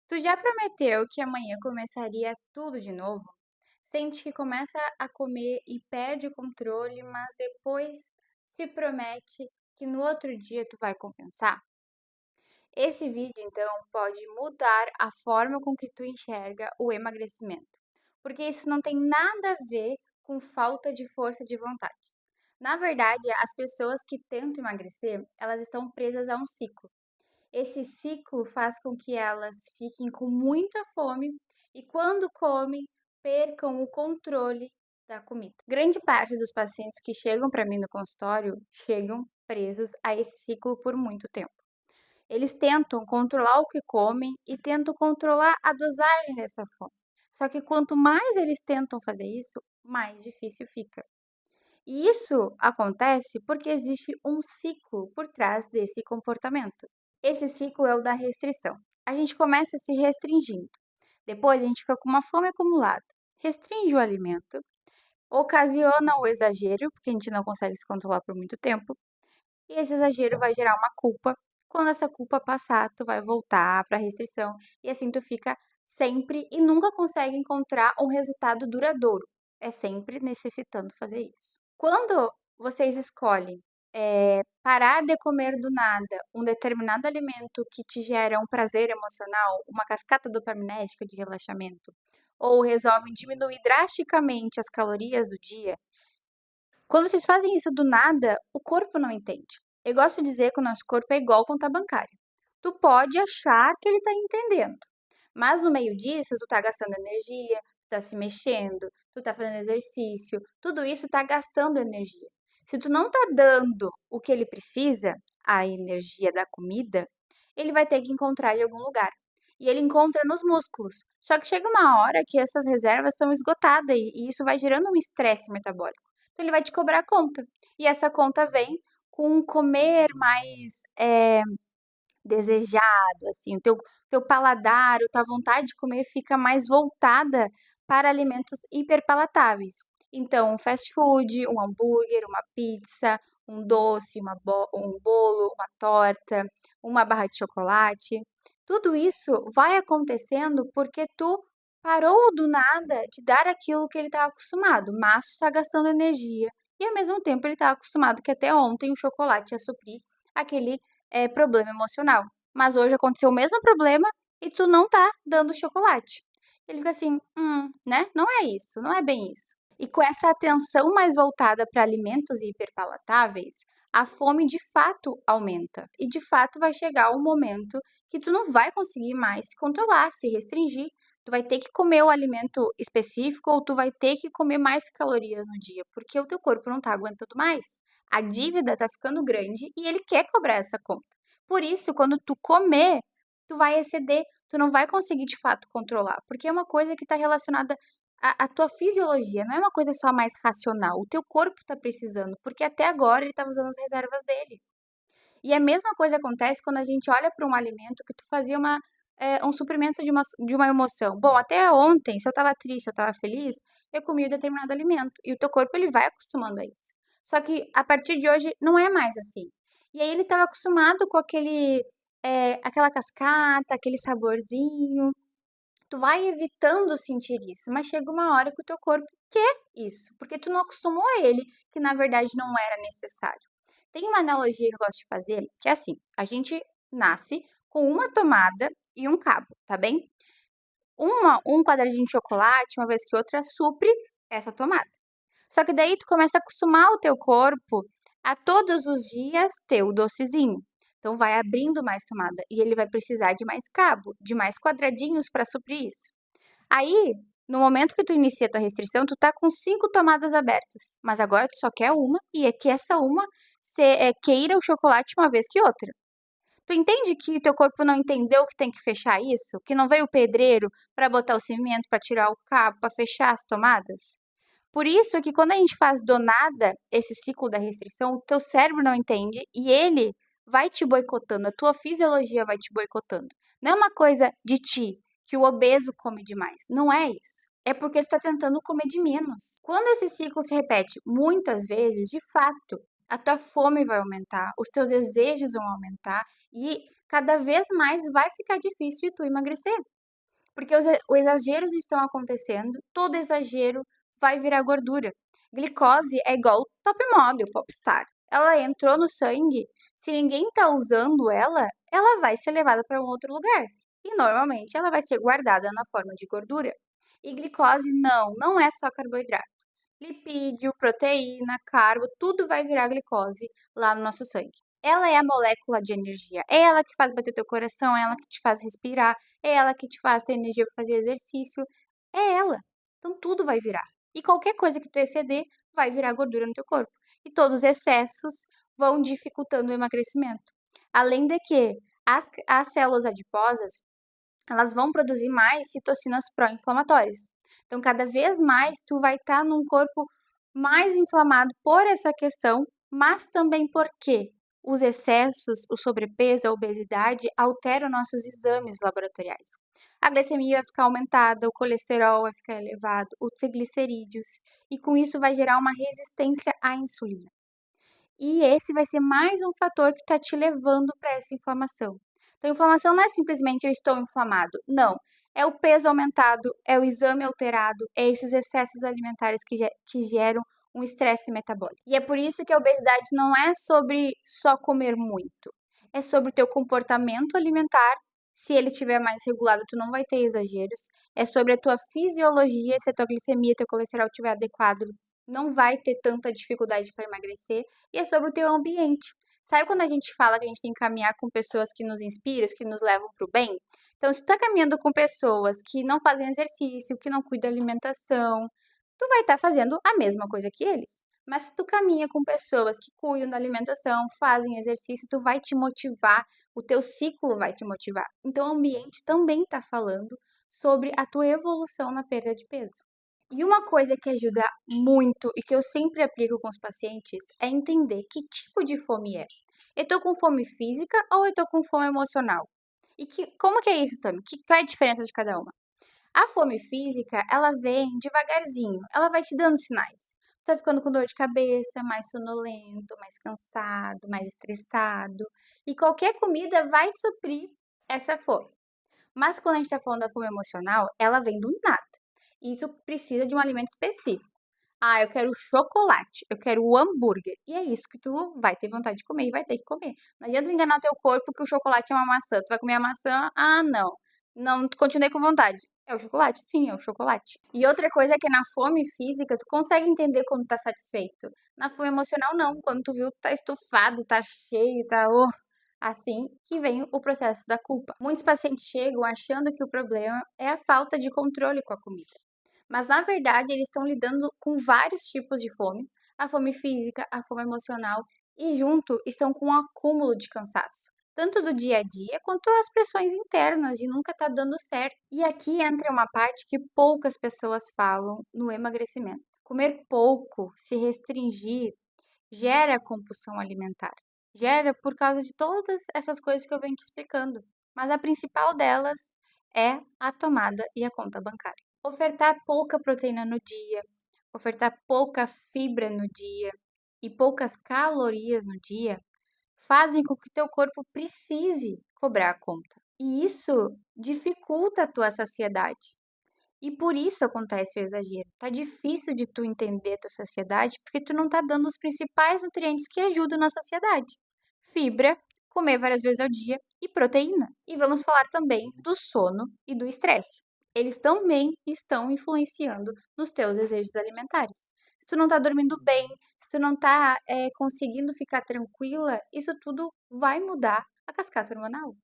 Tu já prometeu que amanhã começaria tudo de novo? Sente que começa a comer e perde o controle, mas depois se promete que no outro dia tu vai compensar? Esse vídeo então pode mudar a forma com que tu enxerga o emagrecimento, porque isso não tem nada a ver com falta de força de vontade. Na verdade, as pessoas que tentam emagrecer, elas estão presas a um ciclo. Esse ciclo faz com que elas fiquem com muita fome e, quando comem, percam o controle da comida. Grande parte dos pacientes que chegam para mim no consultório chegam presos a esse ciclo por muito tempo. Eles tentam controlar o que comem e tentam controlar a dosagem dessa fome. Só que quanto mais eles tentam fazer isso, mais difícil fica. E isso acontece porque existe um ciclo por trás desse comportamento. Esse ciclo é o da restrição. A gente começa se restringindo. Depois a gente fica com uma fome acumulada. Restringe o alimento, ocasiona o exagero, porque a gente não consegue se controlar por muito tempo, e esse exagero vai gerar uma culpa. Quando essa culpa passar, tu vai voltar para a restrição e assim tu fica sempre e nunca consegue encontrar um resultado duradouro. É sempre necessitando fazer isso. Quando vocês escolhem parar de comer do nada um determinado alimento que te gera um prazer emocional, uma cascata dopaminética de relaxamento, ou resolvem diminuir drasticamente as calorias do dia, quando vocês fazem isso do nada, o corpo não entende. Eu gosto de dizer que o nosso corpo é igual conta bancária. Tu pode achar que ele está entendendo, mas no meio disso, tu tá gastando energia, tá se mexendo, tu tá fazendo exercício, tudo isso tá gastando energia. Se tu não tá dando o que ele precisa, a energia da comida, ele vai ter que encontrar em algum lugar. E ele encontra nos músculos. Só que chega uma hora que essas reservas estão esgotadas e isso vai gerando um estresse metabólico. Então ele vai te cobrar a conta. E essa conta vem com um comer mais desejado, assim, o teu paladar, a tua vontade de comer fica mais voltada para alimentos hiperpalatáveis. Então, um fast food, um hambúrguer, uma pizza, um doce, um bolo, uma torta, uma barra de chocolate. Tudo isso vai acontecendo porque tu parou do nada de dar aquilo que ele estava acostumado, mas tu está gastando energia. E ao mesmo tempo ele estava acostumado que até ontem o chocolate ia suprir aquele problema emocional. Mas hoje aconteceu o mesmo problema e tu não tá dando chocolate. Ele fica assim, né? Não é isso, não é bem isso. E com essa atenção mais voltada para alimentos hiperpalatáveis, a fome de fato aumenta. E de fato vai chegar um momento que tu não vai conseguir mais se controlar, se restringir. Tu vai ter que comer o alimento específico ou tu vai ter que comer mais calorias no dia, porque o teu corpo não tá aguentando mais. A dívida tá ficando grande e ele quer cobrar essa conta. Por isso, quando tu comer, tu vai exceder, tu não vai conseguir de fato controlar, porque é uma coisa que está relacionada à tua fisiologia, não é uma coisa só mais racional. O teu corpo está precisando, porque até agora ele estava usando as reservas dele. E a mesma coisa acontece quando a gente olha para um alimento que tu fazia um suprimento de uma emoção. Bom, até ontem, se eu estava triste, se eu estava feliz, eu comia um determinado alimento. E o teu corpo ele vai acostumando a isso. Só que a partir de hoje não é mais assim. E aí ele estava acostumado com aquela cascata, aquele saborzinho. Tu vai evitando sentir isso, mas chega uma hora que o teu corpo quer isso, porque tu não acostumou a ele, que na verdade não era necessário. Tem uma analogia que eu gosto de fazer, que é assim: a gente nasce com uma tomada e um cabo, tá bem? Um quadradinho de chocolate, uma vez que outra, supre essa tomada. Só que daí tu começa a acostumar o teu corpo a todos os dias ter o docezinho. Então vai abrindo mais tomada e ele vai precisar de mais cabo, de mais quadradinhos para suprir isso. Aí, no momento que tu inicia a tua restrição, tu tá com 5 tomadas abertas, mas agora tu só quer uma e é que essa uma queira o chocolate uma vez que outra. Tu entende que teu corpo não entendeu que tem que fechar isso? Que não veio o pedreiro para botar o cimento, para tirar o cabo, para fechar as tomadas? Por isso que quando a gente faz do nada esse ciclo da restrição, o teu cérebro não entende e ele vai te boicotando, a tua fisiologia vai te boicotando. Não é uma coisa de ti, que o obeso come demais. Não é isso. É porque tu tá tentando comer de menos. Quando esse ciclo se repete muitas vezes, de fato, a tua fome vai aumentar, os teus desejos vão aumentar e cada vez mais vai ficar difícil de tu emagrecer. Porque os exageros estão acontecendo, todo exagero vai virar gordura. Glicose é igual top model, popstar. Ela entrou no sangue, se ninguém está usando ela, ela vai ser levada para um outro lugar. E normalmente ela vai ser guardada na forma de gordura. E glicose não é só carboidrato. Lipídio, proteína, carbo, tudo vai virar glicose lá no nosso sangue. Ela é a molécula de energia. É ela que faz bater teu coração, é ela que te faz respirar, é ela que te faz ter energia para fazer exercício. É ela. Então tudo vai virar. E qualquer coisa que tu exceder vai virar gordura no teu corpo. E todos os excessos vão dificultando o emagrecimento. Além de que as células adiposas, elas vão produzir mais citocinas pró-inflamatórias. Então, cada vez mais tu vai estar num corpo mais inflamado por essa questão, mas também porque os excessos, o sobrepeso, a obesidade alteram nossos exames laboratoriais. A glicemia vai ficar aumentada, o colesterol vai ficar elevado, os triglicerídeos, e com isso vai gerar uma resistência à insulina. E esse vai ser mais um fator que está te levando para essa inflamação. Então, inflamação não é simplesmente eu estou inflamado. Não. É o peso aumentado, é o exame alterado, é esses excessos alimentares que geram um estresse metabólico. E é por isso que a obesidade não é sobre só comer muito. É sobre o teu comportamento alimentar. Se ele estiver mais regulado, tu não vai ter exageros. É sobre a tua fisiologia, se a tua glicemia, teu colesterol estiver adequado, não vai ter tanta dificuldade para emagrecer. E é sobre o teu ambiente. Sabe quando a gente fala que a gente tem que caminhar com pessoas que nos inspiram, que nos levam para o bem? Então, se tu tá caminhando com pessoas que não fazem exercício, que não cuidam da alimentação, tu vai estar fazendo a mesma coisa que eles. Mas se tu caminha com pessoas que cuidam da alimentação, fazem exercício, tu vai te motivar, o teu ciclo vai te motivar. Então, o ambiente também está falando sobre a tua evolução na perda de peso. E uma coisa que ajuda muito e que eu sempre aplico com os pacientes é entender que tipo de fome é. Eu tô com fome física ou eu tô com fome emocional? E como que é isso também? Qual é a diferença de cada uma? A fome física, ela vem devagarzinho, ela vai te dando sinais. Tu tá ficando com dor de cabeça, mais sonolento, mais cansado, mais estressado. E qualquer comida vai suprir essa fome. Mas quando a gente tá falando da fome emocional, ela vem do nada. E tu precisa de um alimento específico. Ah, eu quero chocolate, eu quero o hambúrguer. E é isso que tu vai ter vontade de comer e vai ter que comer. Não adianta enganar teu corpo que o chocolate é uma maçã. Tu vai comer a maçã, ah, não. Não, continuei com vontade. É o chocolate? Sim, é o chocolate. E outra coisa é que na fome física, tu consegue entender quando tá satisfeito. Na fome emocional, não. Quando tu viu, tá estufado, tá cheio, tá, assim que vem o processo da culpa. Muitos pacientes chegam achando que o problema é a falta de controle com a comida. Mas na verdade, eles estão lidando com vários tipos de fome, a fome física, a fome emocional, e junto estão com um acúmulo de cansaço, tanto do dia a dia quanto as pressões internas de nunca estar dando certo. E aqui entra uma parte que poucas pessoas falam no emagrecimento. Comer pouco, se restringir, gera compulsão alimentar. Gera por causa de todas essas coisas que eu venho te explicando. Mas a principal delas é a tomada e a conta bancária. Ofertar pouca proteína no dia, ofertar pouca fibra no dia e poucas calorias no dia fazem com que teu corpo precise cobrar a conta. E isso dificulta a tua saciedade. E por isso acontece o exagero. Tá difícil de tu entender a tua saciedade porque tu não tá dando os principais nutrientes que ajudam na saciedade. Fibra, comer várias vezes ao dia e proteína. E vamos falar também do sono e do estresse. Eles também estão influenciando nos teus desejos alimentares. Se tu não tá dormindo bem, se tu não tá conseguindo ficar tranquila, isso tudo vai mudar a cascata hormonal.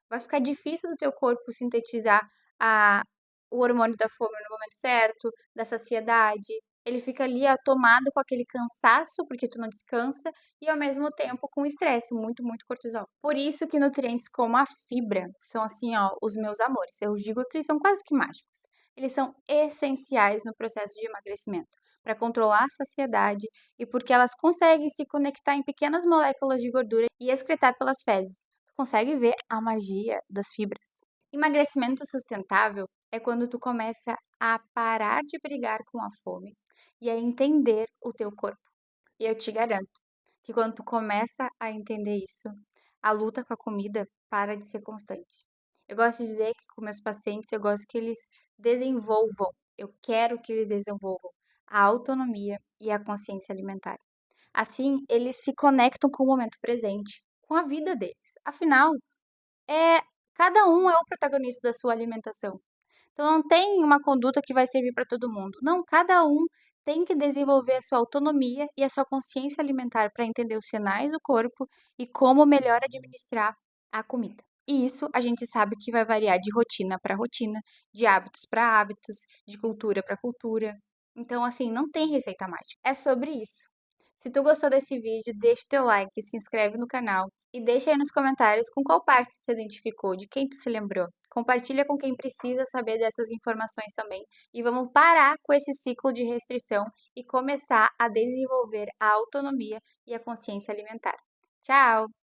Vai ficar difícil do teu corpo sintetizar a o hormônio da fome no momento certo, da saciedade. Ele fica ali, tomado com aquele cansaço, porque tu não descansa, e ao mesmo tempo com estresse, muito, muito cortisol. Por isso que nutrientes como a fibra são assim, ó, os meus amores. Eu digo que eles são quase que mágicos. Eles são essenciais no processo de emagrecimento, para controlar a saciedade e porque elas conseguem se conectar em pequenas moléculas de gordura e excretar pelas fezes. Tu consegue ver a magia das fibras. Emagrecimento sustentável é quando tu começa a parar de brigar com a fome e a entender o teu corpo. E eu te garanto que quando tu começa a entender isso, a luta com a comida para de ser constante. Eu gosto de dizer que com meus pacientes, eu gosto que eles desenvolvam, eu quero que eles desenvolvam a autonomia e a consciência alimentar. Assim, eles se conectam com o momento presente, com a vida deles. Afinal, é cada um é o protagonista da sua alimentação. Então não tem uma conduta que vai servir para todo mundo. Não, cada um tem que desenvolver a sua autonomia e a sua consciência alimentar para entender os sinais do corpo e como melhor administrar a comida. E isso a gente sabe que vai variar de rotina para rotina, de hábitos para hábitos, de cultura para cultura. Então, assim, não tem receita mágica. É sobre isso. Se tu gostou desse vídeo, deixa o teu like, se inscreve no canal e deixa aí nos comentários com qual parte tu se identificou, de quem tu se lembrou. Compartilha com quem precisa saber dessas informações também. E vamos parar com esse ciclo de restrição e começar a desenvolver a autonomia e a consciência alimentar. Tchau!